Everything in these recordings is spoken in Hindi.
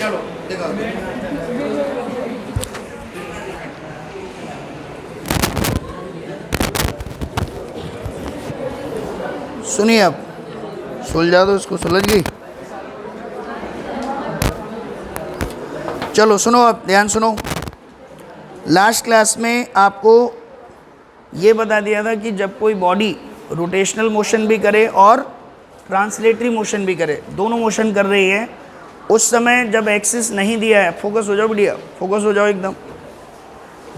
चलो देखो, सुनिए अब, सुलझा दो इसको, सुलझ गई। चलो सुनो, अब ध्यान सुनो। लास्ट क्लास में आपको ये बता दिया था कि जब कोई बॉडी रोटेशनल मोशन भी करे और ट्रांसलेटरी मोशन भी करे, दोनों मोशन कर रही है, उस समय जब एक्सिस नहीं दिया है, फोकस हो जाओ बढ़िया, फोकस हो जाओ एकदम,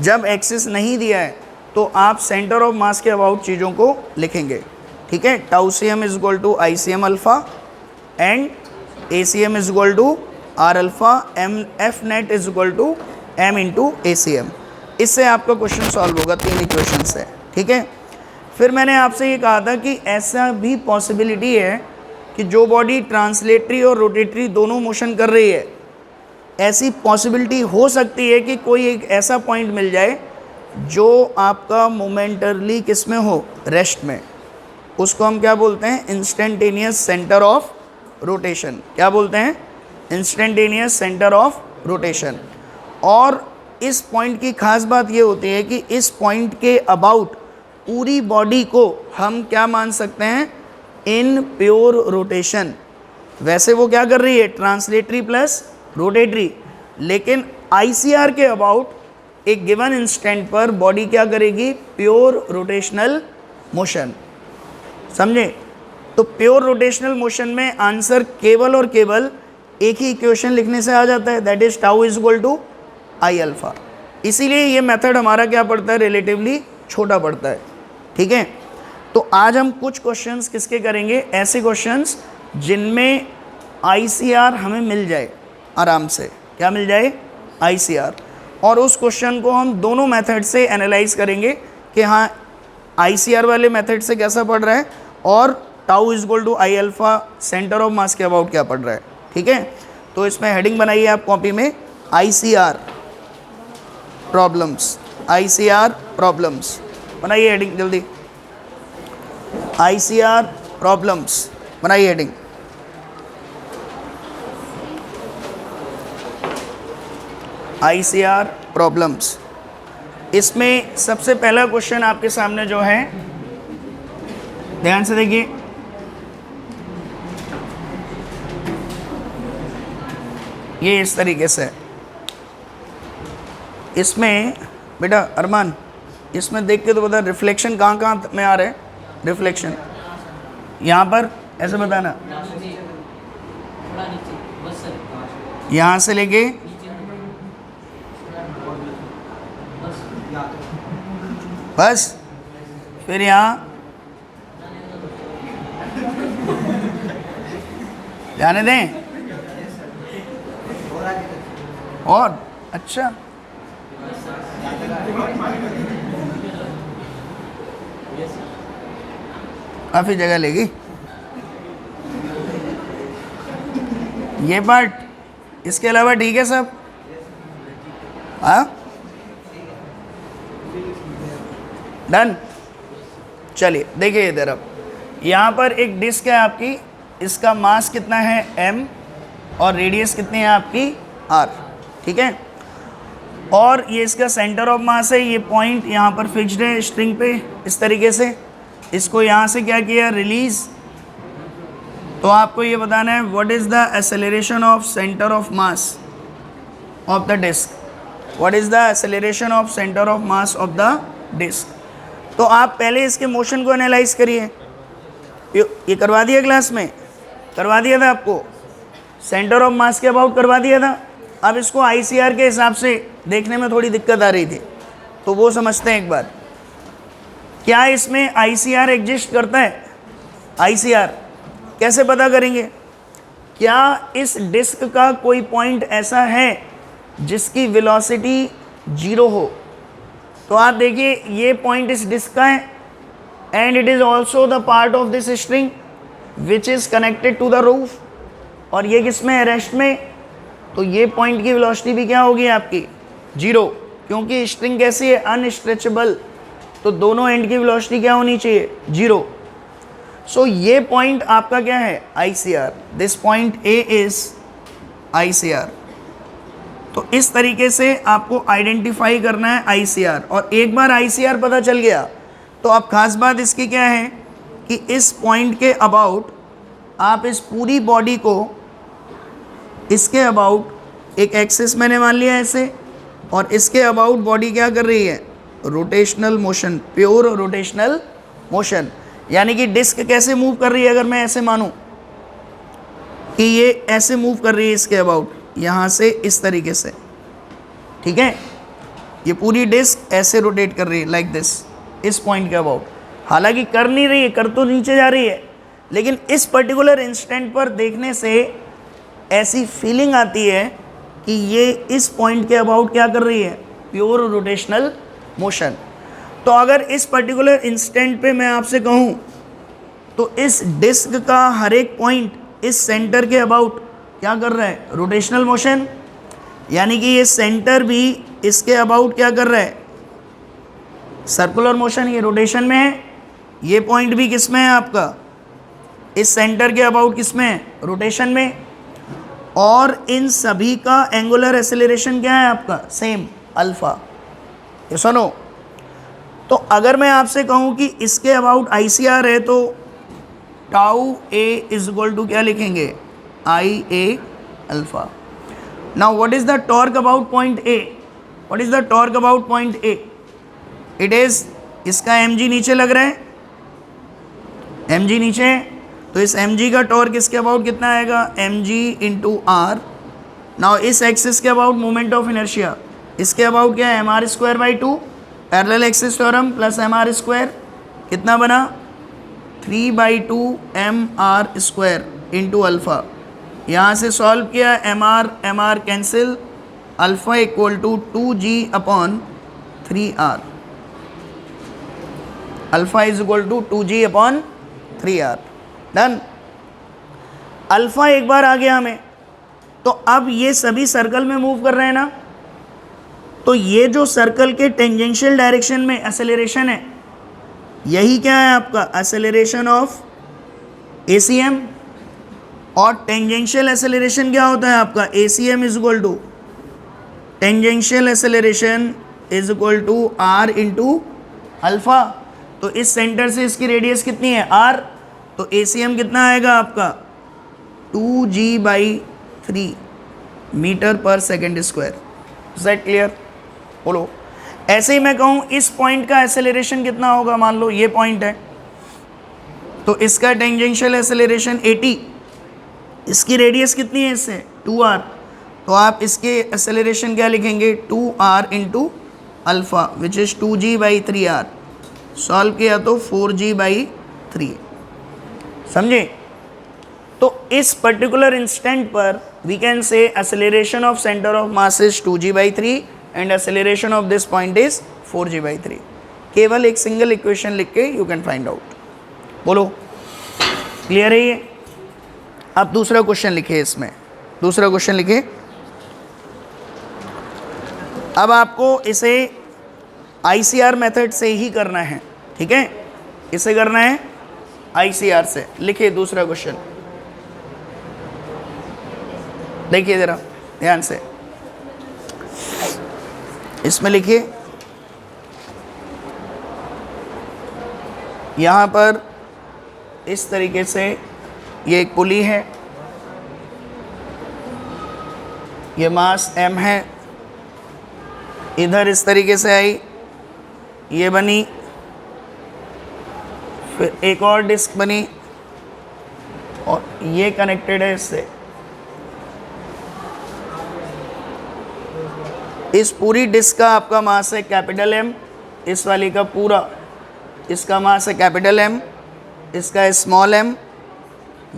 जब एक्सिस नहीं दिया है तो आप सेंटर ऑफ मास के अबाउट चीज़ों को लिखेंगे, ठीक है। Tau C M is equal to I c m alpha and a C M is equal to r alpha, m f net is equal to m into a C m. इससे आपका क्वेश्चन सॉल्व होगा, 3 इक्वेशन से, ठीक है। फिर मैंने आपसे ये कहा था कि ऐसा भी पॉसिबिलिटी है कि जो बॉडी ट्रांसलेटरी और रोटेटरी दोनों मोशन कर रही है, ऐसी पॉसिबिलिटी हो सकती है कि कोई एक ऐसा पॉइंट मिल जाए जो आपका मोमेंटरली किस में हो, रेस्ट में। उसको हम क्या बोलते हैं, इंस्टेंटेनियस सेंटर ऑफ रोटेशन। क्या बोलते हैं, इंस्टेंटेनियस सेंटर ऑफ रोटेशन। और इस पॉइंट की खास बात ये होती है कि इस पॉइंट के अबाउट पूरी बॉडी को हम क्या मान सकते हैं, इन प्योर रोटेशन। वैसे वो क्या कर रही है, ट्रांसलेटरी प्लस रोटेटरी, लेकिन आईसीआर के अबाउट एक गिवन इंस्टेंट पर बॉडी क्या करेगी, प्योर रोटेशनल मोशन। समझे? तो प्योर रोटेशनल मोशन में आंसर केवल और केवल एक ही इक्वेशन लिखने से आ जाता है, that is tau is equal to I alpha. इसीलिए ये मेथड हमारा क्या पड़ता है, रिलेटिवली छोटा पड़ता है, ठीक है। तो आज हम कुछ क्वेश्चंस किसके करेंगे, ऐसे क्वेश्चंस जिनमें आईसीआर हमें मिल जाए आराम से। क्या मिल जाए, आईसीआर। और उस क्वेश्चन को हम दोनों मेथड से एनालाइज करेंगे कि हाँ आईसीआर वाले मेथड से कैसा पढ़ रहा है और tau is equal to I alpha centre of mass के अबाउट क्या पढ़ रहा है, ठीक है। तो इसमें हेडिंग बनाइए आप कॉपी में, आईसीआर प्रॉब्लम्स। आईसीआर प्रॉब्लम्स बनाइए हेडिंग जल्दी, आईसीआर प्रॉब्लम्स बनाइए हेडिंग। ICR problems. इसमें सबसे पहला क्वेश्चन आपके सामने जो है, ध्यान से देखिए, ये इस तरीके से। इसमें बेटा अरमान, इसमें देख के तो बता रिफ्लेक्शन कहाँ कहाँ में आ रहा है, रिफ्लेक्शन यहाँ पर ऐसे बताना, यहाँ से लेके बस, फिर यहाँ जाने दें, और अच्छा काफ़ी जगह लेगी ये पार्ट। इसके अलावा ठीक है सब, हाँ डन। चलिए देखिए इधर, अब यहाँ पर एक डिस्क है आपकी, इसका मास कितना है m और रेडियस कितनी है आपकी r, ठीक है। और ये इसका सेंटर ऑफ मास है, ये पॉइंट यहाँ पर फिक्स्ड है स्ट्रिंग पे इस तरीके से। इसको यहाँ से क्या किया, रिलीज। तो आपको ये बताना है what is the acceleration of centre of mass of the disc, what is the acceleration of centre of mass of the disc. तो आप पहले इसके मोशन को एनालाइज करिए, ये करवा दिया क्लास में, करवा दिया था आपको, सेंटर ऑफ मास के अबाउट करवा दिया था। अब इसको आईसीआर के हिसाब से देखने में थोड़ी दिक्कत आ रही थी, तो वो समझते हैं एक बार। क्या इसमें आईसीआर एग्जिस्ट करता है, आईसीआर कैसे पता करेंगे, क्या इस डिस्क का कोई पॉइंट ऐसा है जिसकी वेलोसिटी 0 हो। तो आप देखिए ये पॉइंट इस डिस्क का है and it is also the part of this string which is connected to the roof, और ये किस में है, रेस्ट में। तो ये पॉइंट की वेलोसिटी भी क्या होगी आपकी 0, क्योंकि स्ट्रिंग कैसी है, अनस्ट्रेचेबल, तो दोनों एंड की वेलोसिटी क्या होनी चाहिए 0। सो ये पॉइंट आपका क्या है, ICR. This point A is ICR, तो इस तरीके से आपको आइडेंटिफाई करना है ICR, और एक बार ICR पता चल गया तो अब खास बात इसकी क्या है कि इस पॉइंट के अबाउट आप इस पूरी बॉडी को इसके अबाउट एक एक्सिस मैंने मान लिया ऐसे, और इसके अबाउट बॉडी क्या कर रही है, rotational motion, pure rotational motion. यानी कि डिस्क कैसे मूव कर रही है, अगर मैं ऐसे मानूं कि ये ऐसे मूव कर रही है इसके अबाउट, यहाँ से इस तरीके से, ठीक है, ये पूरी डिस्क ऐसे रोटेट कर रही है लाइक दिस, इस पॉइंट के अबाउट। हालांकि कर नहीं रही है, कर तो नीचे जा रही है, लेकिन इस पर्टिकुलर इंस्टेंट पर देखने से ऐसी फीलिंग आती है कि ये इस पॉइंट के अबाउट क्या कर रही है, प्योर रोटेशनल मोशन। तो अगर इस पर्टिकुलर इंस्टेंट पे मैं आपसे कहूँ तो इस डिस्क का हर एक पॉइंट इस सेंटर के अबाउट क्या कर रहा है, रोटेशनल मोशन। यानी कि ये सेंटर भी इसके अबाउट क्या कर रहा है, सर्कुलर मोशन, ये रोटेशन में है। ये पॉइंट भी किस में है आपका, इस सेंटर के अबाउट किस में है, रोटेशन में। और इन सभी का एंगुलर एक्सेलरेशन क्या है आपका, सेम, अल्फा। ये सुनो, तो अगर मैं आपसे कहूँ कि इसके अबाउट ICR है तो tau A is equal to क्या लिखेंगे, IA alpha. Now what is the torque about point a, what is the torque about point a, it is, इसका mg नीचे लग रहा है, mg नीचे है, तो इस mg का टॉर्क इसके अबाउट कितना आएगा, mg इंटू आर। नाउ इस एक्सिस के अबाउट मोमेंट ऑफ इनर्शिया, इसके अबाउट क्या है, mr²/2, parallel axis theorem plus mr², कितना बना, 3/2 mr² इंटू अल्फ़ा। यहाँ से सॉल्व किया, mr cancel, alpha equal to 2g/3r, alpha is equal to 2g/3r। Done. Alpha एक बार आ गया हमें, तो अब ये सभी सर्कल में मूव कर रहे हैं ना, तो ये जो सर्कल के टेंजेंशियल डायरेक्शन में एक्सेलरेशन है, यही क्या है आपका, एक्सेलरेशन ऑफ ACM। और टेंजेंशियल एक्सेलरेशन क्या होता है आपका, ACM is equal to, tangential acceleration is equal to R into alpha. तो इस सेंटर से इसकी रेडियस कितनी है, R, तो ACM कितना आएगा आपका, 2g/3 मीटर पर second square. Is that clear, बोलो। ऐसे ही मैं कहूँ इस पॉइंट का एक्सेलरेशन कितना होगा, मान लो ये पॉइंट है, तो इसका टेंजेंशियल एक्सेलरेशन 80, इसकी रेडियस कितनी है इससे, 2r, तो आप इसके एक्सेलरेशन क्या लिखेंगे, 2r into alpha which is 2g/3r। Solve किया तो 4g/3, समझे। तो इस पर्टिकुलर इंस्टेंट पर we can say acceleration of centre of mass is 2g/3 and acceleration of this point is 4g/3। केवल एक सिंगल इक्वेशन लिख के यू कैन फाइंड आउट। बोलो, क्लियर है ये। अब दूसरा क्वेश्चन लिखे, इसमें दूसरा क्वेश्चन लिखे। अब आपको इसे ICR मेथड से ही करना है, ठीक है, इसे करना है ICR से। लिखिए दूसरा क्वेश्चन, देखिए जरा ध्यान से, इसमें लिखिए, यहाँ पर इस तरीके से ये एक पुली है, ये मास m है, इधर इस तरीके से आई, ये बनी, फिर एक और डिस्क बनी और ये कनेक्टेड है इससे। इस पूरी डिस्क का आपका मास है कैपिटल M, इस वाली का पूरा, इसका मास है कैपिटल M, इसका है स्मॉल m,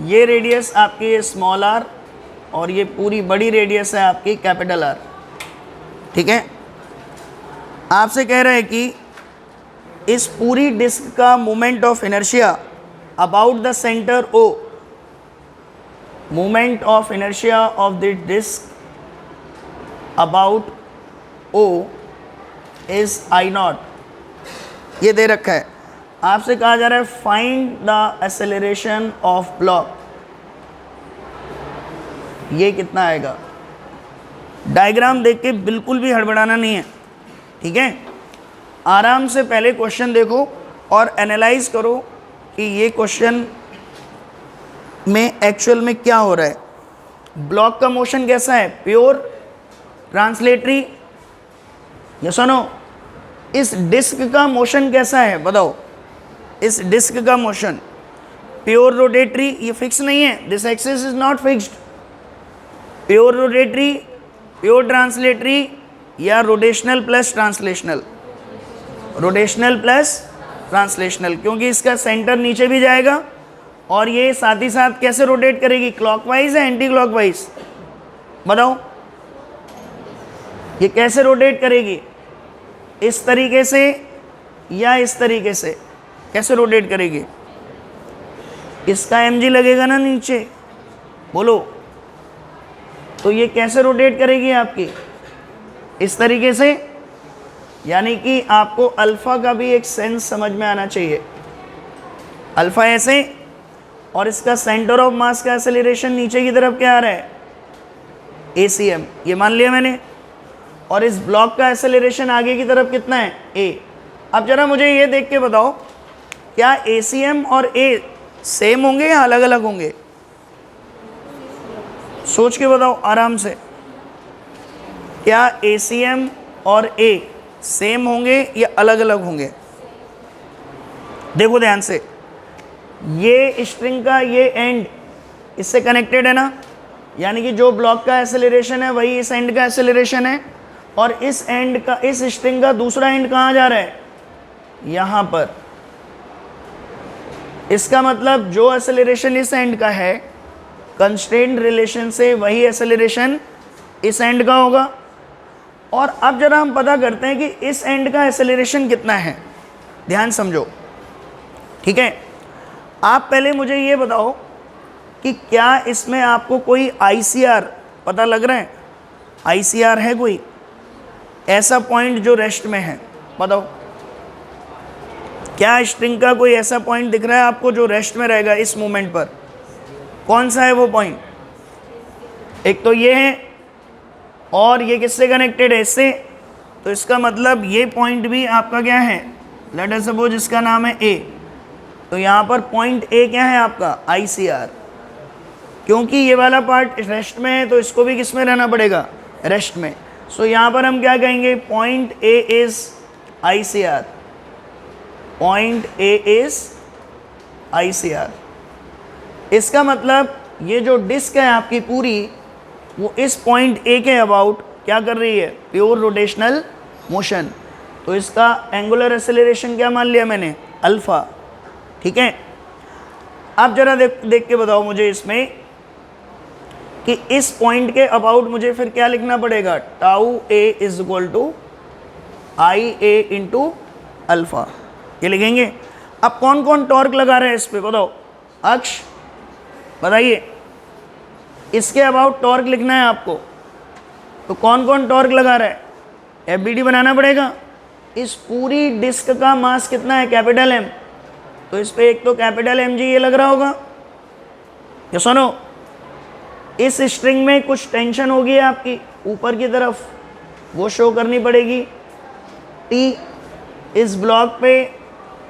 ये रेडियस आपकी है स्मॉल r, और ये पूरी बड़ी रेडियस है आपकी कैपिटल R, ठीक है। आपसे कह रहा है कि इस पूरी डिस्क का moment of inertia about the centre O, moment of inertia of the disc about O is I0, ये दे रखा है। आपसे कहा जा रहा है find the acceleration of block, ये कितना आएगा, डायग्राम देख के बिल्कुल भी हड़बड़ाना नहीं है, ठीक है। आराम से पहले क्वेश्चन देखो और एनालाइज करो कि ये क्वेश्चन में एक्चुअल में क्या हो रहा है। ब्लॉक का मोशन कैसा है, प्योर ट्रांसलेटरी, यस और नो। इस डिस्क का मोशन कैसा है बताओ, इस डिस्क का मोशन प्योर रोटेटरी, ये फिक्स नहीं है, this axis is not fixed. Pure rotatory, pure translatory या rotational plus translational, rotational plus translational, क्योंकि इसका सेंटर नीचे भी जाएगा और ये साथ ही साथ कैसे रोटेट करेगी, क्लॉकवाइज या एंटी क्लॉकवाइज बताओ, ये कैसे रोटेट करेगी, इस तरीके से या इस तरीके से, कैसे रोटेट करेगी। इसका mg लगेगा ना नीचे, बोलो, तो ये कैसे रोटेट करेगी आपकी, इस तरीके से। यानी कि आपको अल्फा का भी एक सेंस समझ में आना चाहिए। अल्फा ऐसे, और इसका सेंटर ऑफ मास का एक्सेलरेशन नीचे की तरफ क्या आ रहा है, ACM, ये मान लिया मैंने। और इस ब्लॉक का एक्सेलरेशन आगे की तरफ कितना है, A। अब जरा मुझे ये देख के बताओ, क्या ACM और A सेम होंगे या अलग अलग होंगे, सोच के बताओ आराम से। क्या ACM और A सेम होंगे या अलग अलग होंगे, देखो ध्यान से। ये स्ट्रिंग का ये एंड इससे कनेक्टेड है ना, यानी कि जो ब्लॉक का एक्सेलरेशन है वही इस एंड का एक्सेलरेशन है, और इस एंड का, इस स्ट्रिंग का दूसरा एंड कहाँ जा रहा है, यहाँ पर। इसका मतलब जो एक्सेलरेशन इस एंड का है, कंस्ट्रेंट रिलेशन से वही एक्सेलरेशन इस एंड का होगा। और अब जरा हम पता करते हैं कि इस एंड का एक्सेलरेशन कितना है, ध्यान समझो, ठीक है। आप पहले मुझे ये बताओ कि क्या इसमें आपको कोई ICR पता लग रहा है, ICR है कोई ऐसा पॉइंट जो रेस्ट में है, बताओ। क्या स्ट्रिंग का कोई ऐसा पॉइंट दिख रहा है आपको जो रेस्ट में रहेगा इस मोमेंट पर, कौन सा है वो पॉइंट, एक तो ये है, और ये किससे कनेक्टेड है, इससे। तो इसका मतलब ये पॉइंट भी आपका क्या है, लेट अस सपोज इसका नाम है A, तो यहाँ पर पॉइंट A क्या है आपका, ICR। क्योंकि ये वाला पार्ट रेस्ट में है तो इसको भी किस में रहना पड़ेगा, रेस्ट में। सो यहाँ पर हम क्या कहेंगे, point A is ICR, point A is ICR। इसका मतलब ये जो डिस्क है आपकी पूरी, वो इस पॉइंट A के अबाउट क्या कर रही है, प्योर रोटेशनल मोशन। तो इसका एंगुलर एक्सेलरेशन क्या मान लिया मैंने, अल्फा, ठीक है। अब जरा देख के बताओ मुझे इसमें कि इस पॉइंट के अबाउट मुझे फिर क्या लिखना पड़ेगा, tau A is equal to IA into alpha, ये लिखेंगे। अब कौन कौन टॉर्क लगा रहे हैं इस पे बताओ, अक्ष बताइए, इसके अबाउट टॉर्क लिखना है आपको, तो कौन कौन टॉर्क लगा रहा है, FBD बनाना पड़ेगा। इस पूरी डिस्क का मास कितना है, कैपिटल M, तो इस पे एक तो कैपिटल MG ये लग रहा होगा, ये सुनो। इस स्ट्रिंग में कुछ टेंशन होगी आपकी ऊपर की तरफ, वो शो करनी पड़ेगी, T, इस ब्लॉक पे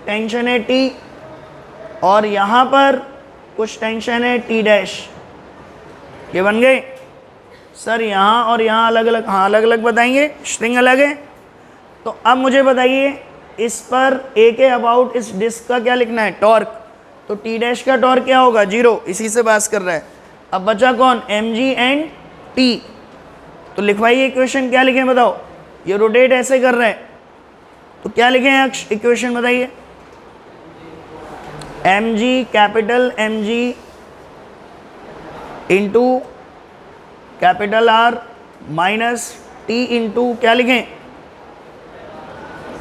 टेंशन है T, और यहाँ पर कुछ टेंशन है T डैश, ये बन गए। सर यहाँ और यहाँ अलग अलग, हाँ अलग अलग बताएंगे, स्ट्रिंग अलग है। तो अब मुझे बताइए इस पर A के अबाउट इस डिस्क का क्या लिखना है, टॉर्क। तो T डैश का टॉर्क क्या होगा, 0, इसी से बात कर रहा है। अब बचा कौन, mg एंड T। तो लिखवाइए इक्वेशन, क्या लिखें बताओ, ये रोटेट ऐसे कर रहे हैं तो क्या लिखें अक्ष, इक्वेशन बताइए। mg, capital mg into capital R minus T into क्या लिखें,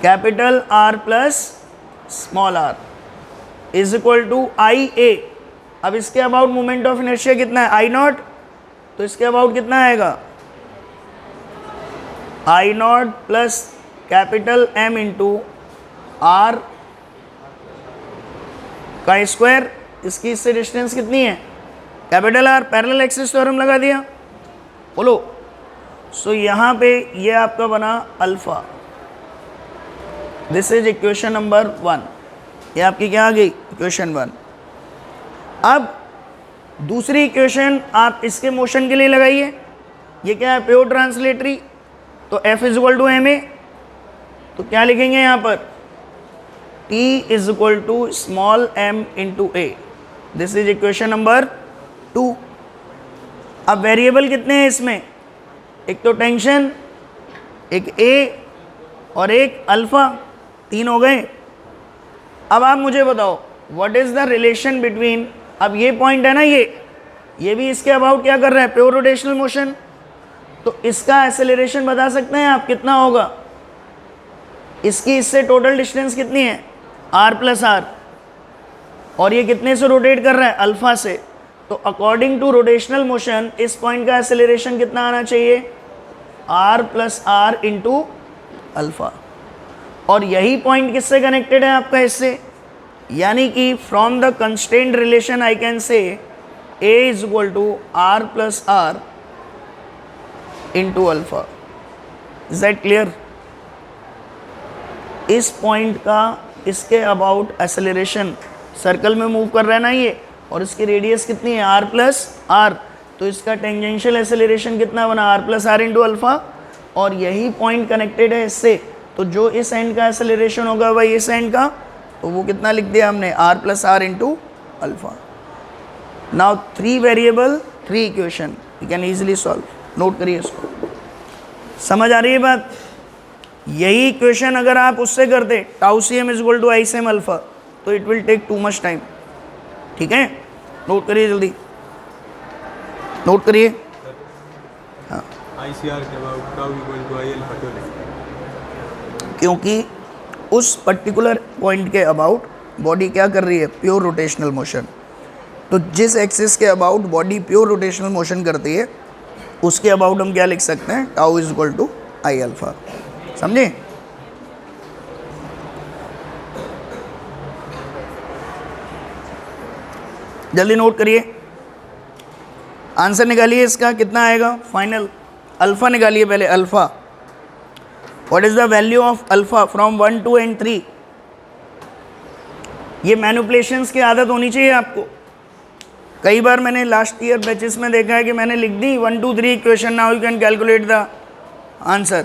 capital R plus small r is equal to IA। अब इसके अबाउट मोमेंट ऑफ इनर्शिया कितना है, I0, तो इसके अबाउट कितना आएगा, I0 plus capital M into R का स्क्वायर, इसकी इससे डिस्टेंस कितनी है, capital R। Parallel axis theorem लगा दिया, बोलो। सो यहाँ पे ये आपका बना alpha. This is equation number 1। ये आपकी क्या आ गई? इक्वेशन 1। अब दूसरी इक्वेशन आप इसके मोशन के लिए लगाइए। ये क्या है? Pure translatory. तो F is equal to ma, तो क्या लिखेंगे यहाँ पर? T is equal to small m into a। This is equation number 2। अब वेरिएबल कितने हैं इसमें? एक तो टेंशन, एक a और एक अल्फा, 3 हो गए। अब आप मुझे बताओ what is the relation between, अब ये पॉइंट है ना, ये भी इसके अबाउट क्या कर रहा है? Pure rotational motion. तो इसका एक्सेलरेशन बता सकते हैं आप कितना होगा? इसकी इससे टोटल डिस्टेंस कितनी है? r प्लस आर, और ये कितने से रोटेट कर रहा है? अल्फा से। तो अकॉर्डिंग टू रोटेशनल मोशन इस पॉइंट का एक्सेलरेशन कितना आना चाहिए? r plus r into alpha. और यही पॉइंट किससे कनेक्टेड है आपका? इससे। यानी कि from the constraint relation I can say a is equal to r plus r into alpha. Is that clear? इस पॉइंट का इसके अबाउट एक्सेलरेशन, सर्कल में मूव कर रहा है ना ये, और इसकी रेडियस कितनी है? r plus r. तो इसका टेंजेंशियल एक्सेलरेशन कितना बना? r plus r into alpha. और यही पॉइंट कनेक्टेड है इससे, तो जो इस एंड का एक्सेलरेशन होगा वही इस एंड का, तो वो कितना लिख दिया हमने? r plus r into alpha. Now 3 variable 3 equation you can easily solve. Note करिए इसको। समझ आ रही है बात? यही इक्वेशन अगर आप उससे करते tau C M is equal to I same alpha, तो it will take too much time. ठीक है, नोट करिए जल्दी, नोट करिए। हाँ, क्योंकि उस पर्टिकुलर पॉइंट के अबाउट बॉडी क्या कर रही है? Pure rotational motion. तो जिस एक्सिस के about body pure rotational motion करती है उसके अबाउट हम क्या लिख सकते हैं? Tau is equal to I alpha. समझे? जल्दी नोट करिए, आंसर निकालिए इसका कितना आएगा फाइनल। अल्फा निकालिए पहले, alpha. What is the value of alpha from 1 2 and 3? ये मैनिपुलेशंस की आदत होनी चाहिए आपको। कई बार मैंने लास्ट ईयर बैचेस में देखा है कि मैंने लिख दी 1 2 3 equation, now you can calculate the answer.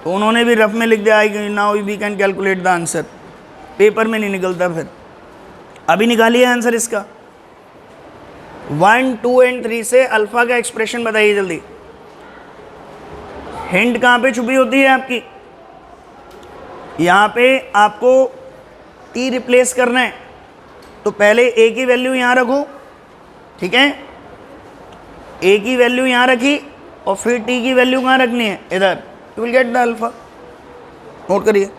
तो उन्होंने भी रफ में लिख दिया now we can calculate the answer. Paper में नहीं निकलता फिर। अभी निकालिए आंसर इसका। 1 2 and 3 से अल्फा का एक्सप्रेशन बताइए जल्दी। हिंट कहाँ पे छुपी होती है आपकी? यहाँ पे आपको t रिप्लेस करना है, तो पहले a की वैल्यू यहाँ रखो। ठीक है, a की वैल्यू यहाँ रखी और फिर t की वैल्यू कहाँ रखनी है? इधर। You will get the alpha. Note करिए।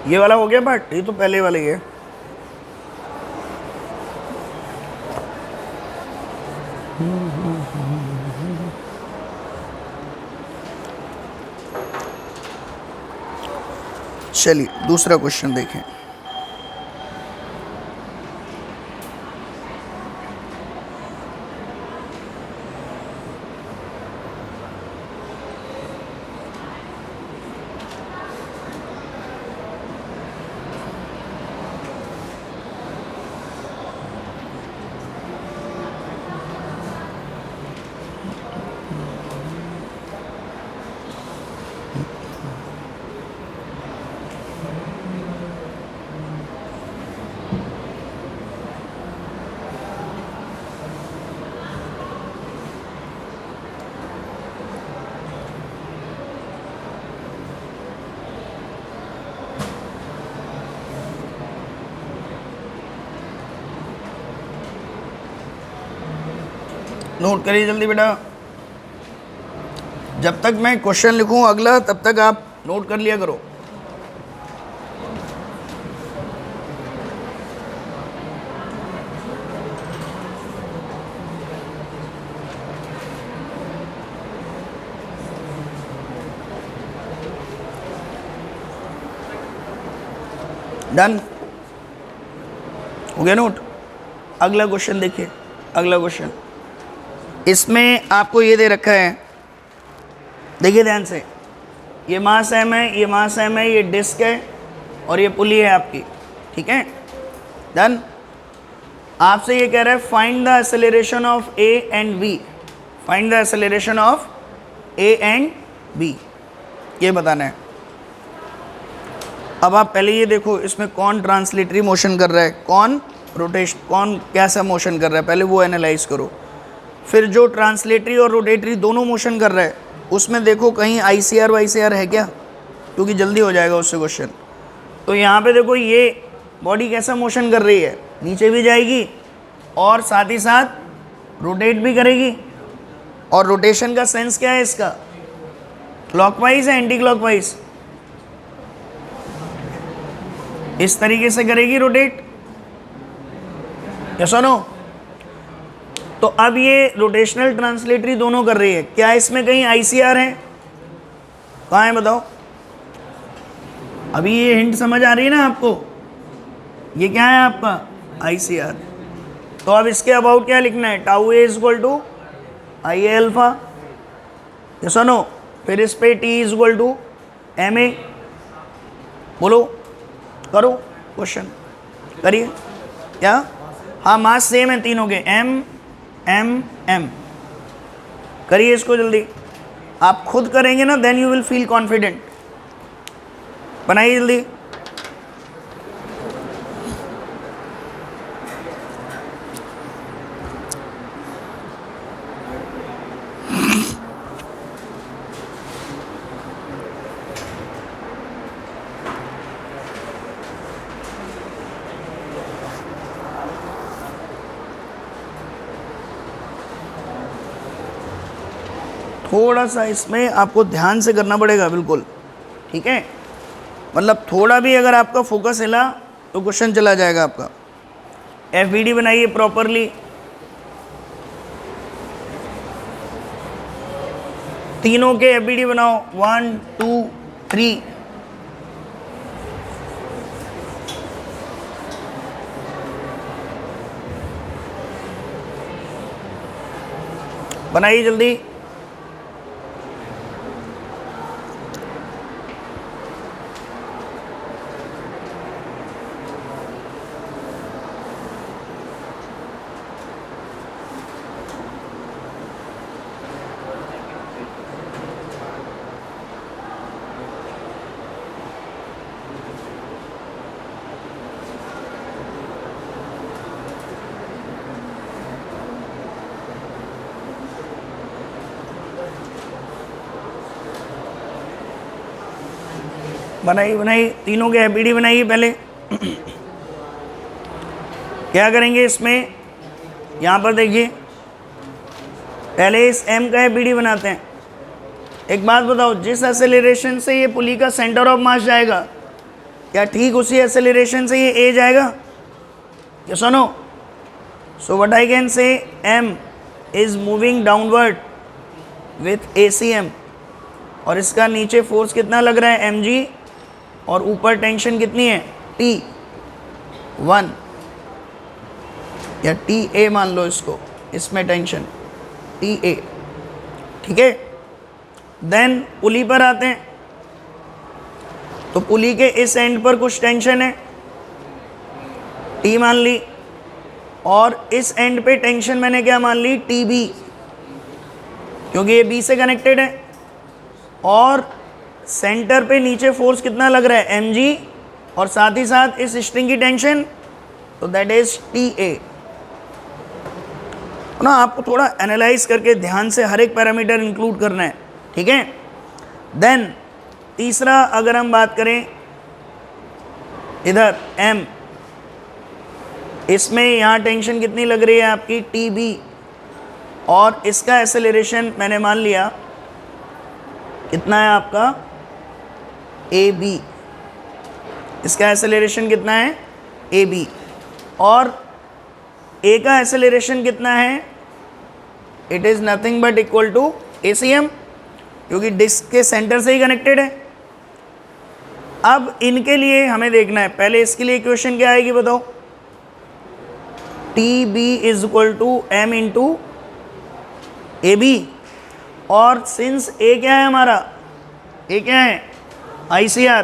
ये वाला हो गया पार्ट, ये तो पहले वाले ही है। चलिए दूसरा क्वेश्चन देखें। नोट करिए जल्दी बेटा। जब तक मैं क्वेश्चन लिखूं अगला तब तक आप नोट कर लिया करो। डन हो गया नोट। अगला क्वेश्चन देखिए, अगला क्वेश्चन, इसमें आपको ये दे रखा है, देखिए ध्यान से, ये मास एम है, ये मास एम है, ये डिस्क है और ये पुली है आपकी, ठीक है। डन। आपसे ये कह रहा है find the acceleration of A and b, find the acceleration of A and b, ये बताना है। अब आप पहले ये देखो इसमें कौन ट्रांसलेटरी मोशन कर रहा है, कौन रोटेशन, कौन कैसा मोशन कर रहा है, पहले वो एनालाइज करो। फिर जो ट्रांसलेटरी और रोटेटरी दोनों मोशन कर रहा है उसमें देखो कहीं ICR वाईसीआर है क्या, क्योंकि जल्दी हो जाएगा उससे क्वेश्चन। तो यहाँ पे देखो ये बॉडी कैसा मोशन कर रही है, नीचे भी जाएगी और साथ ही साथ रोटेट भी करेगी। और रोटेशन का सेंस क्या है इसका, क्लॉकवाइज है एंटी क्लॉकवाइज, इस तरीके से करेगी रोटेट, या सुनो। तो अब ये रोटेशनल ट्रांसलेटरी दोनों कर रही है, क्या इसमें कहीं ICR है, कहाँ है बताओ। अभी ये हिंट समझ आ रही है ना आपको, ये क्या है आपका ICR। तो अब इसके अबाउट क्या लिखना है, tau a equal to IA alpha, ये सुनो। फिर इस पे T इक्वल टू MA, बोलो करो क्वेश्चन करिए। क्या, हाँ मास सेम है तीनों के, M M M, करिए इसको जल्दी। आप खुद करेंगे ना then you will feel confident, बनाइए जल्दी। थोड़ा सा इसमें आपको ध्यान से करना पड़ेगा बिल्कुल, ठीक है। मतलब थोड़ा भी अगर आपका फोकस हिला तो क्वेश्चन चला जाएगा आपका। FBD बनाइए प्रॉपरली, तीनों के FBD बनाओ, 1 2 3। बनाइए जल्दी। बनाइए तीनों के FBD बनाइए पहले। क्या करेंगे इसमें, यहाँ पर देखिए पहले इस M का FBD बनाते हैं। एक बात बताओ, जिस एक्सेलरेशन से ये पुली का सेंटर ऑफ मास जाएगा, क्या ठीक उसी एक्सेलरेशन से ये A जाएगा, क्या सुनो। सो व्हाट आई कैन से, M is moving downward with ACM, और इसका नीचे फोर्स कितना लग रहा है mg, और ऊपर टेंशन कितनी है T1 या TA मान लो इसको, इसमें टेंशन TA, ठीक है। देन पुली पर आते हैं, तो पुली के इस एंड पर कुछ टेंशन है T मान ली, और इस एंड पे टेंशन मैंने क्या मान ली, TB, क्योंकि ये B से कनेक्टेड है। और सेंटर पे नीचे फोर्स कितना लग रहा है mg, और साथ ही साथ इस स्ट्रिंग की टेंशन, तो दैट इज TA ना। आपको थोड़ा एनालाइज करके ध्यान से हर एक पैरामीटर इंक्लूड करना है, ठीक है। देन तीसरा अगर हम बात करें इधर M, इसमें यहाँ टेंशन कितनी लग रही है आपकी TB, और इसका एक्सेलरेशन मैंने मान लिया कितना है आपका AB, इसका एक्सेलरेशन कितना है AB, और A का एक्सेलरेशन कितना है, it is nothing but equal to ACM, क्योंकि डिस्क के सेंटर से ही कनेक्टेड है। अब इनके लिए हमें देखना है, पहले इसके लिए इक्वेशन क्या आएगी बताओ, t b is equal to m into a b, और सिंस ए क्या है हमारा, ए क्या है आई सी आर,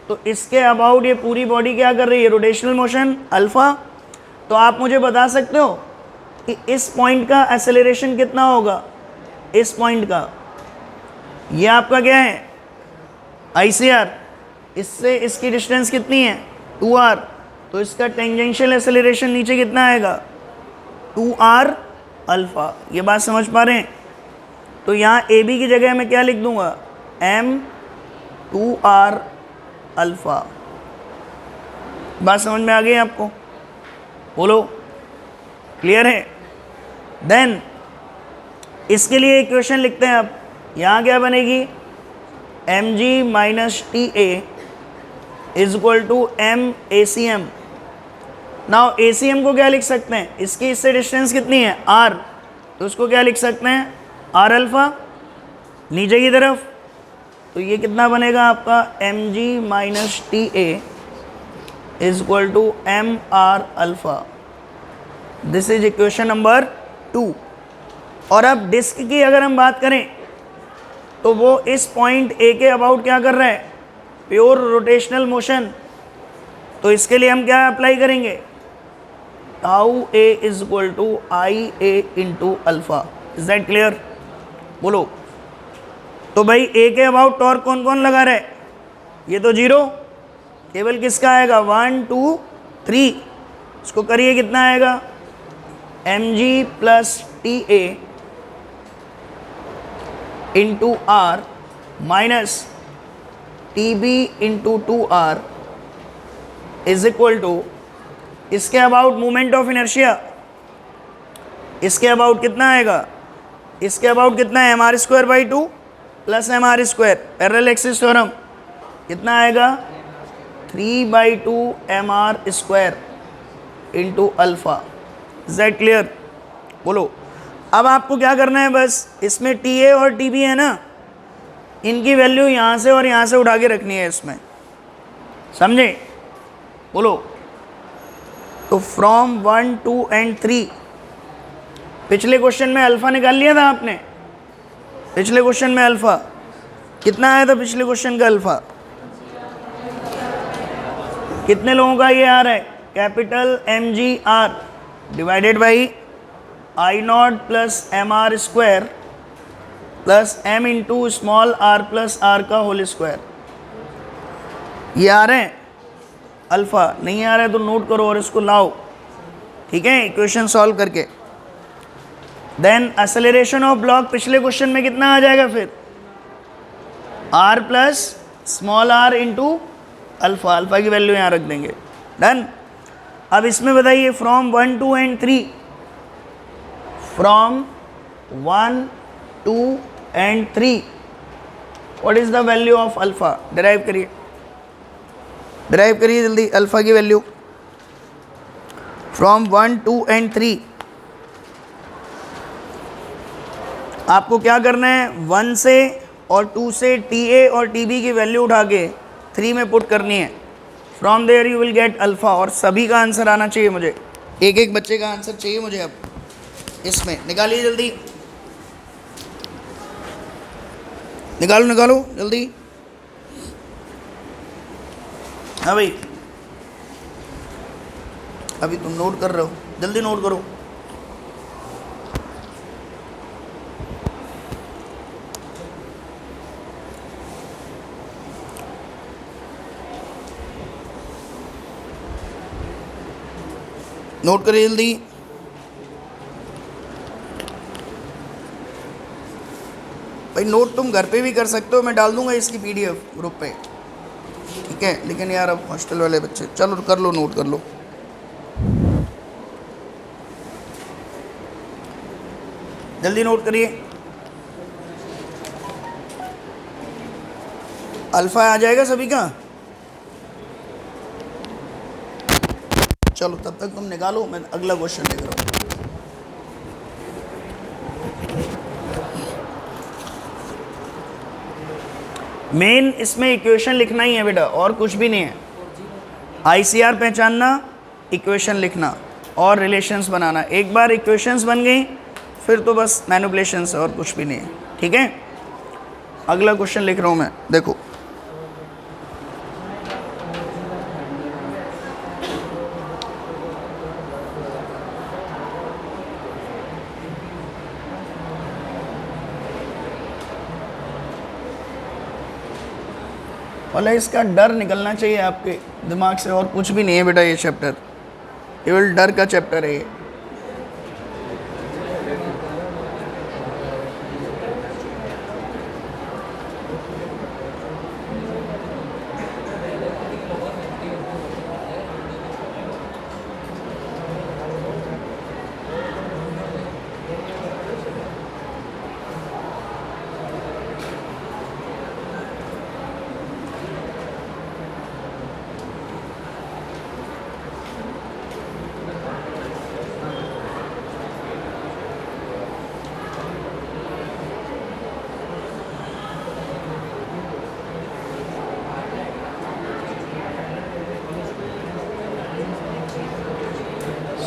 तो इसके अबाउट ये पूरी बॉडी क्या कर रही है, रोटेशनल मोशन अल्फा। तो आप मुझे बता सकते हो कि इस पॉइंट का एक्सेलरेशन कितना होगा, इस पॉइंट का, ये आपका क्या है आई सी आर, इससे इसकी डिस्टेंस कितनी है 2r, तो इसका टेंजेंशियल एक्सेलरेशन नीचे कितना आएगा 2r अल्फ़ा। ये बात समझ पा रहे हैं? तो यहाँ ए बी की जगह मैं क्या लिख दूंगा, m 2r अल्फ़ा। बात समझ में आ गई आपको, बोलो क्लियर है? देन इसके लिए इक्वेशन लिखते हैं। अब यहाँ क्या बनेगी, M G minus T A is equal to M A C M. Now A C M को क्या लिख सकते हैं, इसकी इससे डिस्टेंस कितनी है r, तो उसको क्या लिख सकते हैं r अल्फ़ा नीचे की तरफ। तो ये कितना बनेगा आपका, M G minus T A is equal to M R alpha. This is equation number 2। और अब डिस्क की अगर हम बात करें तो वो इस पॉइंट ए के अबाउट क्या कर रहा है, प्योर रोटेशनल मोशन। तो इसके लिए हम क्या अप्लाई करेंगे, tau A is equal to I A into alpha. Is that clear? बोलो। तो भाई ए के अबाउट टॉर्क कौन कौन लगा रहा है, ये तो जीरो, केवल किसका आएगा 1 2 3, इसको करिए कितना आएगा, M G plus T A into R minus T B into 2r is equal to, इसके अबाउट मोमेंट ऑफ इनर्शिया, इसके अबाउट कितना आएगा, इसके अबाउट कितना है M R square by 2 plus M R square, parallel axis theorem, कितना आएगा 3/2 M R square into alpha. Is that clear? बोलो। अब आपको क्या करना है, बस इसमें टी ए और टी बी है ना, इनकी वैल्यू यहाँ से और यहाँ से उठा के रखनी है इसमें, समझे? बोलो। तो फ्रॉम 1 2 एंड 3, पिछले क्वेश्चन में अल्फ़ा निकाल लिया था आपने, पिछले क्वेश्चन में अल्फ़ा कितना आया था, पिछले क्वेश्चन का अल्फ़ा कितने लोगों का ये आ रहा है, capital M G R divided by I naught plus M R square plus M into small R plus R का होल स्क्वायर। ये आ रहे हैं अल्फ़ा, नहीं आ रहा है तो नोट करो और इसको लाओ, ठीक है, इक्वेशन सॉल्व करके। देन एक्सेलरेशन ऑफ ब्लॉक पिछले क्वेश्चन में कितना आ जाएगा फिर, R plus small R into alpha, alpha की वैल्यू यहाँ रख देंगे। डन। अब इसमें बताइए from 1 2 and 3, from 1 2 and 3 what is the value of alpha, derive करिए, डिराइव करिए जल्दी अल्फ़ा की वैल्यू। फ्रॉम 1 2 एंड 3 आपको क्या करना है, 1 से और 2 से टी ए और टी बी की वैल्यू उठा के 3 में पुट करनी है। From there you will get alpha, और सभी का आंसर आना चाहिए मुझे, एक एक बच्चे का आंसर चाहिए मुझे। अब इसमें निकालिए जल्दी, निकालो निकालो जल्दी। हाँ भाई, अभी तुम नोट कर रहे हो, जल्दी नोट करो। नोट करिए जल्दी। भाई नोट तुम घर पे भी कर सकते हो, मैं डाल दूंगा इसकी पीडीएफ ग्रुप पे, ठीक है? लेकिन यार अब हॉस्टल वाले बच्चे, चलो कर लो, नोट कर लो। जल्दी नोट करिए। अल्फ़ा आ जाएगा सभी का। चलो तब तक तुम निकालो, मैं अगला क्वेश्चन देख रहा हूँ। मेन इसमें इक्वेशन लिखना ही है बेटा, और कुछ भी नहीं है। आईसीआर पहचानना, इक्वेशन लिखना और रिलेशंस बनाना। एक बार इक्वेशंस बन गई फिर तो बस मैनिपुलेशंस और कुछ भी नहीं है। ठीक है, अगला क्वेश्चन लिख रहा हूँ मैं, देखो। वाला इसका डर निकलना चाहिए आपके दिमाग से, और कुछ भी नहीं है बेटा। ये चैप्टर केवल डर का चैप्टर है ये।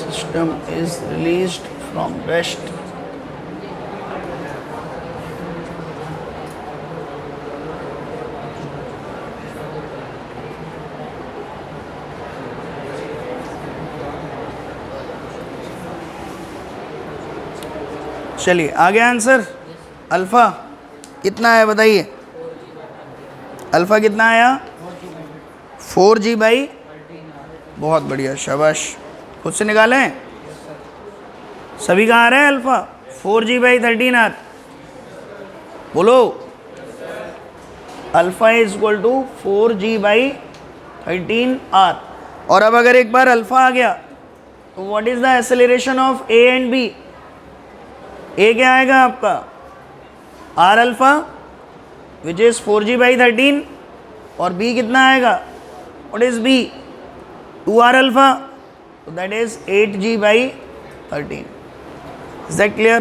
System is released from rest. चलिए आगे आंसर। अल्फा कितना है बताइए? अल्फा कितना आया? 4G/, बहुत बढ़िया, शाबाश। खुद से निकालें, सभी का आ रहा है अल्फा 4G/13R। बोलो, alpha is equal to 4G/13R। और अब अगर एक बार अल्फा आ गया तो what is the acceleration of A and B? A क्या आएगा आपका? R alpha which is 4G/13, और बी कितना आएगा? What is B? 2R alpha, so that is 8G/13। Is that clear?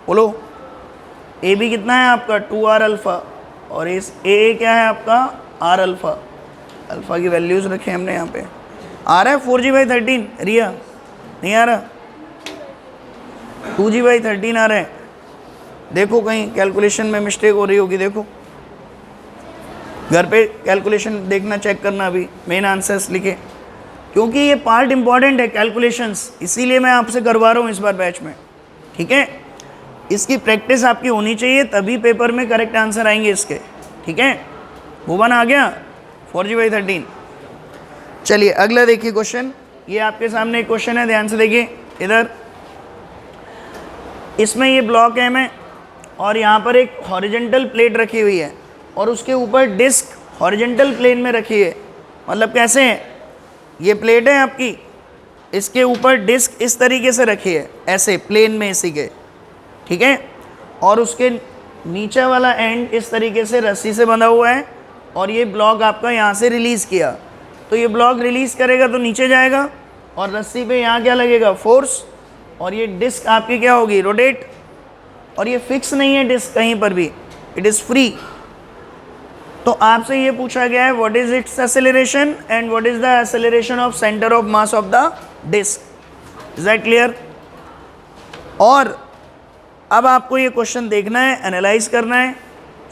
बोलो, ए बी कितना है आपका? 2R अल्फा, और इस ए क्या है आपका? R alpha. अल्फा की वैल्यूज रखे हमने यहाँ पे। आ रहा है 4G/13? रिया नहीं आ रहा? 2G/13 आ रहा है। देखो कहीं कैलकुलेशन में मिस्टेक हो रही होगी, देखो घर पे कैलकुलेशन देखना, चेक करना अभी मेन आंसर्स लिखे, क्योंकि ये पार्ट इंपॉर्टेंट है कैलकुलेशंस, इसीलिए मैं आपसे करवा रहा हूँ इस बार बैच में। ठीक है, इसकी प्रैक्टिस आपकी होनी चाहिए, तभी पेपर में करेक्ट आंसर आएंगे इसके। ठीक है, भुवन आ गया 4G/13। चलिए अगला देखिए क्वेश्चन। ये आपके सामने एक क्वेश्चन है, ध्यान से देखिए इधर। इसमें ये ब्लॉक है में, और यहाँ पर एक हॉरिजेंटल प्लेट रखी हुई है, और उसके ऊपर डिस्क हॉरिजेंटल प्लेन में रखी है। मतलब कैसे है? ये प्लेट है आपकी, इसके ऊपर डिस्क इस तरीके से रखी है, ऐसे प्लेन में इसी के। ठीक है, और उसके नीचे वाला एंड इस तरीके से रस्सी से बंधा हुआ है, और ये ब्लॉक आपका यहाँ से रिलीज़ किया, तो ये ब्लॉक रिलीज़ करेगा तो नीचे जाएगा, और रस्सी पे यहाँ क्या लगेगा? फोर्स, और ये डिस्क आपकी क्या होगी? रोटेट। और ये फिक्स नहीं है डिस्क कहीं पर भी, इट इज़ फ्री। तो आपसे ये पूछा गया है what is its acceleration and what is the acceleration of centre of mass of the disc. Is that clear? और अब आपको ये क्वेश्चन देखना है, एनालाइज करना है,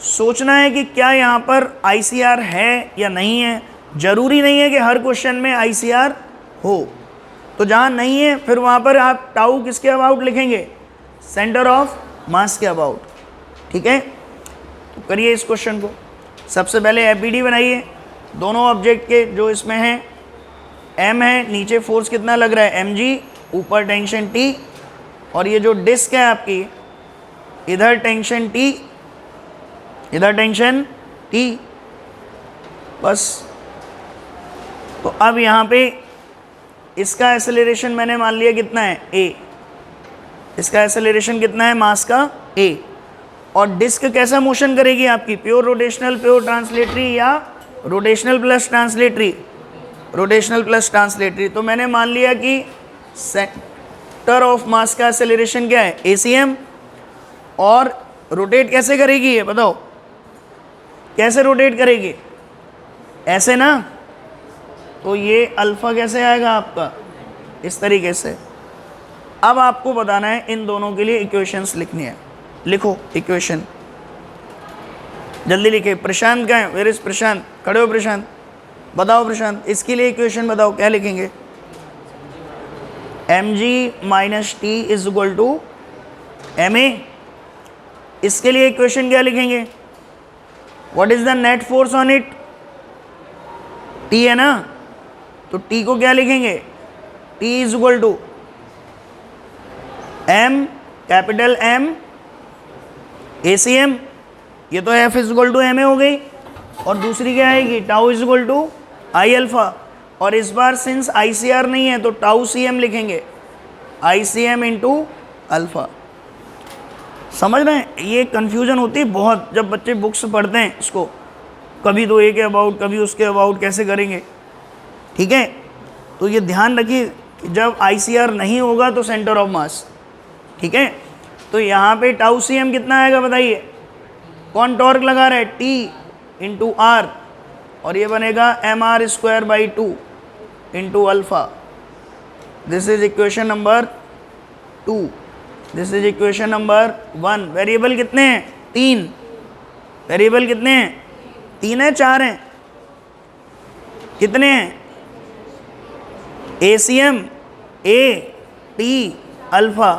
सोचना है कि क्या यहाँ पर आईसीआर है या नहीं है। ज़रूरी नहीं है कि हर क्वेश्चन में आईसीआर हो, तो जहाँ नहीं है फिर वहाँ पर आप टाउ किसके अबाउट लिखेंगे? सेंटर ऑफ मास के अबाउट। ठीक है, तो करिए इस क्वेश्चन को। सबसे पहले एपीडी बनाइए दोनों ऑब्जेक्ट के जो इसमें हैं। एम है, नीचे फोर्स कितना लग रहा है? mg, ऊपर टेंशन T, और ये जो डिस्क है आपकी, इधर टेंशन T, इधर टेंशन T। बस, तो अब यहाँ पे इसका एक्सेलरेशन मैंने मान लिया कितना है? a। इसका एक्सेलरेशन कितना है मास का? a। और डिस्क कैसा मोशन करेगी आपकी? प्योर रोटेशनल, प्योर ट्रांसलेटरी, या rotational plus translatory? Rotational plus translatory. तो मैंने मान लिया कि सेंटर ऑफ मास का एक्सेलरेशन क्या है? ACM। और रोटेट कैसे करेगी ये बताओ? कैसे रोटेट करेगी, ऐसे ना, तो ये अल्फ़ा कैसे आएगा आपका, इस तरीके से। अब आपको बताना है इन दोनों के लिए इक्वेशंस लिखनी है। लिखो इक्वेशन, जल्दी लिखे। प्रशांत कहाँ है, वेयर इज प्रशांत, खड़े हो प्रशांत, बताओ प्रशांत, इसके लिए इक्वेशन बताओ, क्या लिखेंगे। mg minus T is equal to ma, इसके लिए इक्वेशन क्या लिखेंगे, what is the net force on it, T है ना, तो T को क्या लिखेंगे, T इज इक्वल टू M, कैपिटल M ACM, ये तो F is equal to ma हो गई, और दूसरी क्या आएगी, tau is equal to I alpha, और इस बार सिंस ICR नहीं है तो टाउ CM लिखेंगे, ICM इंटू अल्फा। समझ रहे हैं, ये कन्फ्यूजन होती है बहुत जब बच्चे बुक्स पढ़ते हैं इसको, कभी तो ए के अबाउट कभी उसके अबाउट कैसे करेंगे, ठीक है। तो ये ध्यान रखिए कि जब ICR नहीं होगा तो सेंटर ऑफ मास, ठीक है। तो यहाँ पे टाउ CM कितना आएगा बताइए, कौन टॉर्क लगा रहा है, T इंटू आर, और ये बनेगा mr square by 2 into alpha. This is equation number 2, this is equation number 1। Variable कितने हैं, 3, वेरिएबल कितने हैं, 3 है 4 हैं, कितने हैं, ACM A T अल्फा,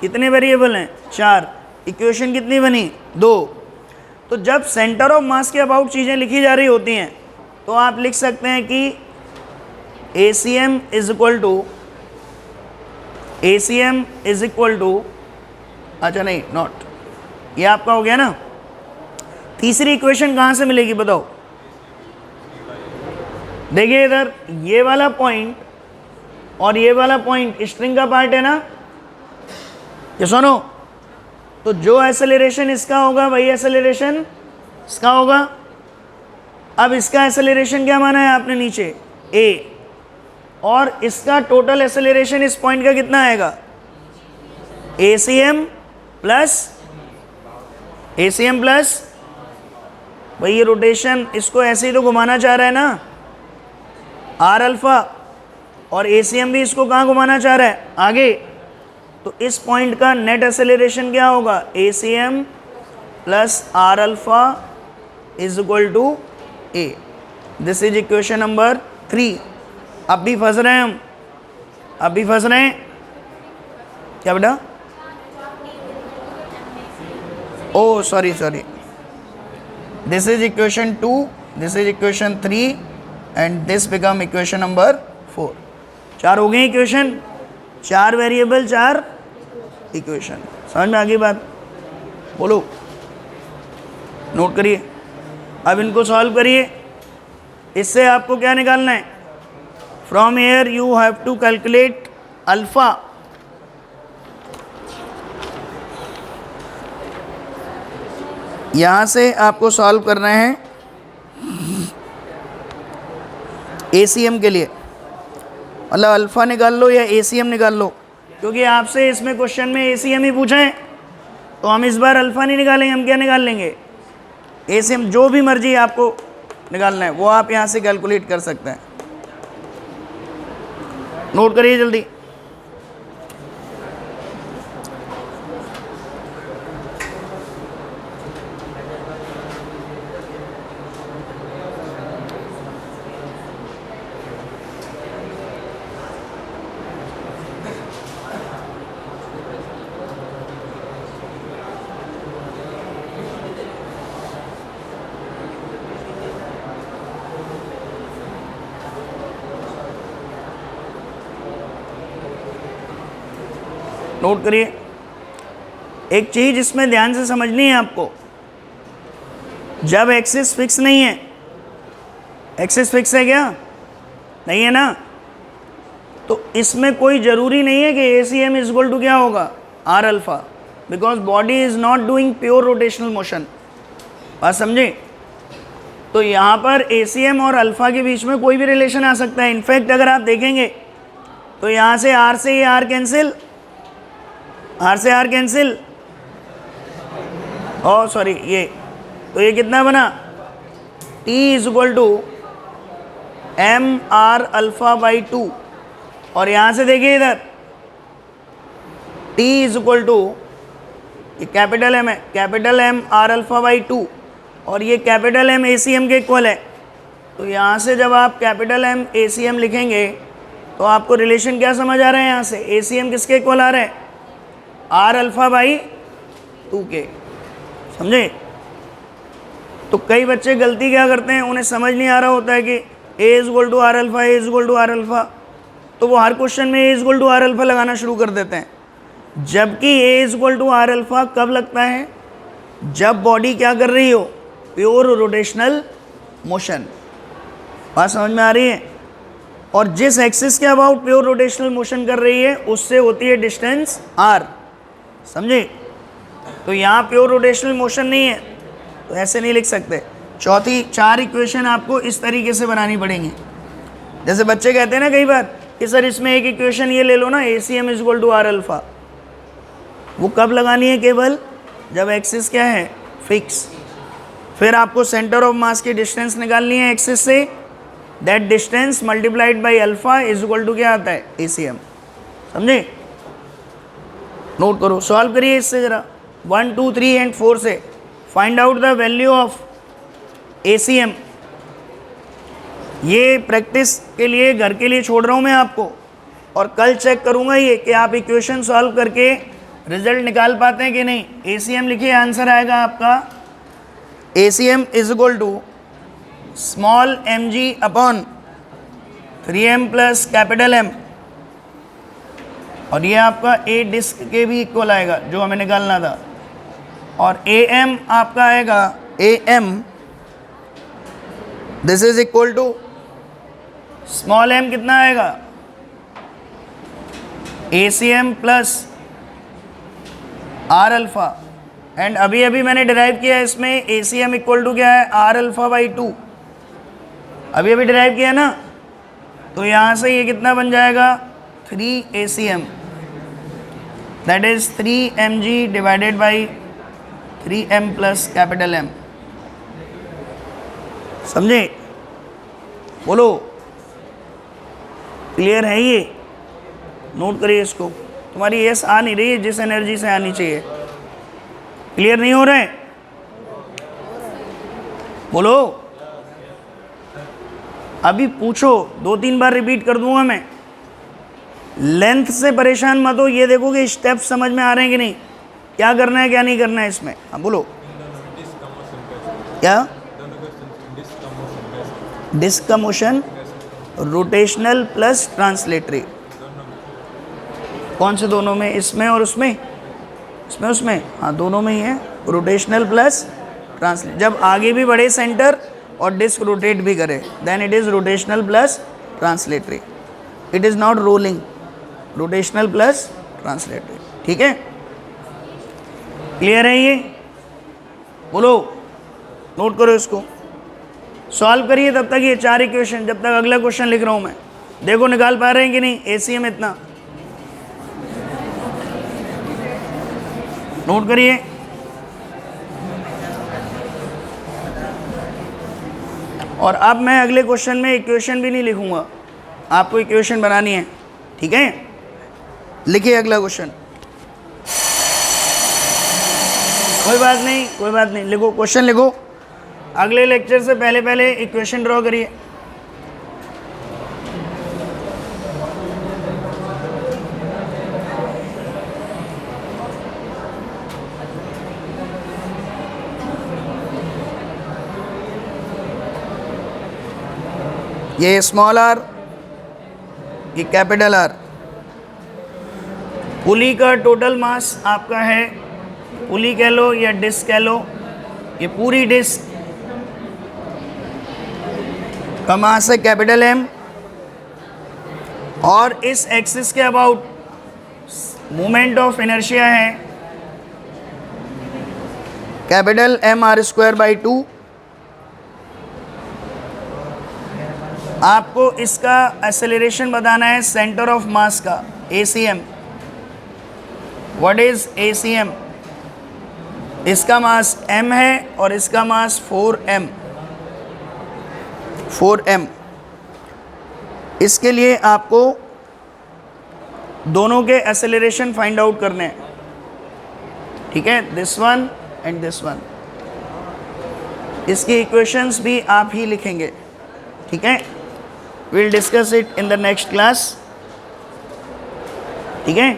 कितने वेरिएबल हैं, 4। इक्वेशन कितनी बनी, 2। तो जब सेंटर ऑफ मास के अबाउट चीज़ें लिखी जा रही होती हैं तो आप लिख सकते हैं कि ACM इज इक्वल टू, अच्छा नहीं नॉट, ये आपका हो गया ना। तीसरी इक्वेशन कहाँ से मिलेगी बताओ, देखिए इधर ये वाला पॉइंट और ये वाला पॉइंट स्ट्रिंग का पार्ट है ना, ये सुनो, तो जो एक्सेलरेशन इसका होगा वही एक्सेलरेशन इसका होगा। अब इसका एक्सेलरेशन क्या माना है आपने नीचे, a, और इसका टोटल एक्सेलरेशन इस पॉइंट का कितना आएगा, ACM प्लस भाई ये रोटेशन इसको ऐसे ही तो घुमाना चाह रहा है ना, R अल्फा, और ACM भी इसको कहाँ घुमाना चाह रहा है, आगे। तो इस पॉइंट का नेट एक्सेलरेशन क्या होगा, ACM plus R alpha is equal to A। This is equation number 3। अब भी फंस रहे हैं हम, अब भी फंस रहे हैं क्या बेटा, oh sorry, this is equation 2, this is equation 3 and this become equation number 4। 4 हो गए इक्वेशन, 4 वेरिएबल 4 इक्वेशन। समझ में आ गई बात, बोलो, नोट करिए। अब इनको सॉल्व करिए, इससे आपको क्या निकालना है, from here you have to calculate alpha, यहाँ से आपको सॉल्व करना है ACM के लिए, मतलब अल्फ़ा निकाल लो या ACM निकाल लो, क्योंकि आपसे इसमें क्वेश्चन में ACM ही पूछा है, तो हम इस बार अल्फ़ा नहीं निकालेंगे, हम क्या निकाल लेंगे, ACM। जो भी मर्जी आपको निकालना है वो आप यहाँ से कैलकुलेट कर सकते हैं। नोट करिए जल्दी, नोट करिए। एक चीज़ इसमें ध्यान से समझनी है आपको, जब एक्सिस फिक्स नहीं है, एक्सिस फिक्स है क्या, नहीं है ना, तो इसमें कोई ज़रूरी नहीं है कि ACM इज इक्वल टू क्या होगा, R alpha, because body is not doing pure rotational motion. बात समझे। तो यहाँ पर ACM और अल्फ़ा के बीच में कोई भी रिलेशन आ सकता है। इनफैक्ट अगर आप देखेंगे तो यहाँ से R से ये R कैंसिल, R से R कैंसिल, और सॉरी ये, तो ये कितना बना T is equal to M R alpha by 2, और यहाँ से देखिए इधर टी इज इक्वल टू, ये कैपिटल एम है, capital M R alpha by 2, और ये capital M A C M के इक्वल है। तो यहाँ से जब आप capital M A C M लिखेंगे तो आपको रिलेशन क्या समझ आ रहा है, यहाँ से ए सी एम किसके इक्वल आ रहा है, आर अल्फा बाई 2 के, समझे। तो कई बच्चे गलती क्या करते हैं, उन्हें समझ नहीं आ रहा होता है कि A is equal to are alpha, A is equal to are alpha, तो वो हर क्वेश्चन में A is equal to are alpha लगाना शुरू कर देते हैं। जबकि A is equal to are alpha कब लगता है, जब बॉडी क्या कर रही हो, प्योर रोटेशनल मोशन। बात समझ में आ रही है। और जिस एक्सिस के अबाउट प्योर रोटेशनल मोशन कर रही है उससे होती है डिस्टेंस आर, समझे। तो यहाँ प्योर रोटेशनल मोशन नहीं है तो ऐसे नहीं लिख सकते। चौथी 4 इक्वेशन आपको इस तरीके से बनानी पड़ेंगी। जैसे बच्चे कहते हैं ना कई बार कि सर इसमें एक इक्वेशन ये ले लो ना, A C M is equal to are alpha, वो कब लगानी है, केवल जब एक्सिस क्या है, फिक्स। फिर आपको सेंटर ऑफ मास की डिस्टेंस निकालनी है एक्सिस से, that distance multiplied by alpha is equal to क्या आता है, ए सी एम, समझे। नोट करो, सॉल्व करिए इससे ज़रा 1 2 3 एंड 4 से। Find out the value of A C M. ये प्रैक्टिस के लिए, घर के लिए छोड़ रहा हूँ मैं आपको, और कल चेक करूँगा ये कि आप इक्वेशन सॉल्व करके रिजल्ट निकाल पाते हैं कि नहीं। ए सी एम लिखिए, आंसर आएगा आपका A C M is equal to small M G upon 3m plus capital M, और ये आपका ए डिस्क के भी इक्वल आएगा जो हमें निकालना था, और ए एम आपका आएगा A M, this is equal to small M कितना आएगा, A C M plus R alpha, and अभी अभी मैंने डिराइव किया है इसमें A C M equal to क्या है, आर अल्फा बाई 2, अभी अभी डिराइव किया ना। तो यहाँ से ये कितना बन जाएगा, 3 A C M, that is 3 M G divided by 3m plus capital M, समझे। बोलो, क्लियर है ये, नोट करिए इसको। तुम्हारी यस आ नहीं रही है जिस एनर्जी से आनी चाहिए, क्लियर नहीं हो रहा है, बोलो। अभी पूछो, 2-3 बार रिपीट कर दूंगा मैं, लेंथ से परेशान मत हो, ये देखो कि स्टेप समझ में आ रहे हैं कि नहीं, क्या करना है क्या नहीं करना है इसमें। हाँ बोलो, क्या डिस्क का मोशन, रोटेशनल प्लस ट्रांसलेटरी, कौन से दोनों में, इसमें और उसमें, इसमें उसमें, हाँ दोनों में ही है, रोटेशनल प्लस ट्रांसलेट। जब आगे भी बढ़े सेंटर और डिस्क रोटेट भी करे, then it is rotational plus translatory, it is not rolling, rotational plus translatory, ठीक है। क्लियर है ये, बोलो, नोट करो इसको, सॉल्व करिए तब तक ये 4 इक्वेशन, जब तक अगला क्वेश्चन लिख रहा हूँ मैं। देखो निकाल पा रहे हैं कि नहीं, एसीएम इतना, नोट करिए। और अब मैं अगले क्वेश्चन में इक्वेशन भी नहीं लिखूंगा, आपको इक्वेशन बनानी है, ठीक है। लिखिए अगला क्वेश्चन, कोई बात नहीं, कोई बात नहीं, लिखो क्वेश्चन लिखो। अगले लेक्चर से पहले पहले इक्वेशन ड्रॉ करिए। ये स्मॉल आर, ये कैपिटल आर। पुली का टोटल मास आपका है, पुली कह लो या डिस्क कह लो, ये पूरी डिस्क का मास है कैपिटल एम, और इस एक्सिस के अबाउट मोमेंट ऑफ इनर्शिया है capital M R square by 2। आपको इसका एक्सेलरेशन बताना है सेंटर ऑफ मास का, ACM। What is ACM? इसका मास m है और इसका मास 4m। 4m। इसके लिए आपको दोनों के एक्सेलरेशन फाइंड आउट करने हैं, ठीक है, this one and this one. इसकी इक्वेशंस भी आप ही लिखेंगे, ठीक है। Will discuss it in the next class, ठीक है।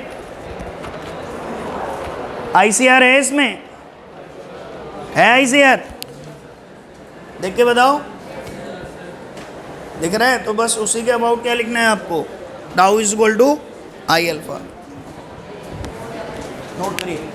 आईसीआर है इसमें, है आईसीआर? देख के बताओ, दिख रहा है? तो बस उसी के अबाउट क्या लिखना है आपको, tau is equal to I alpha. Note करिए।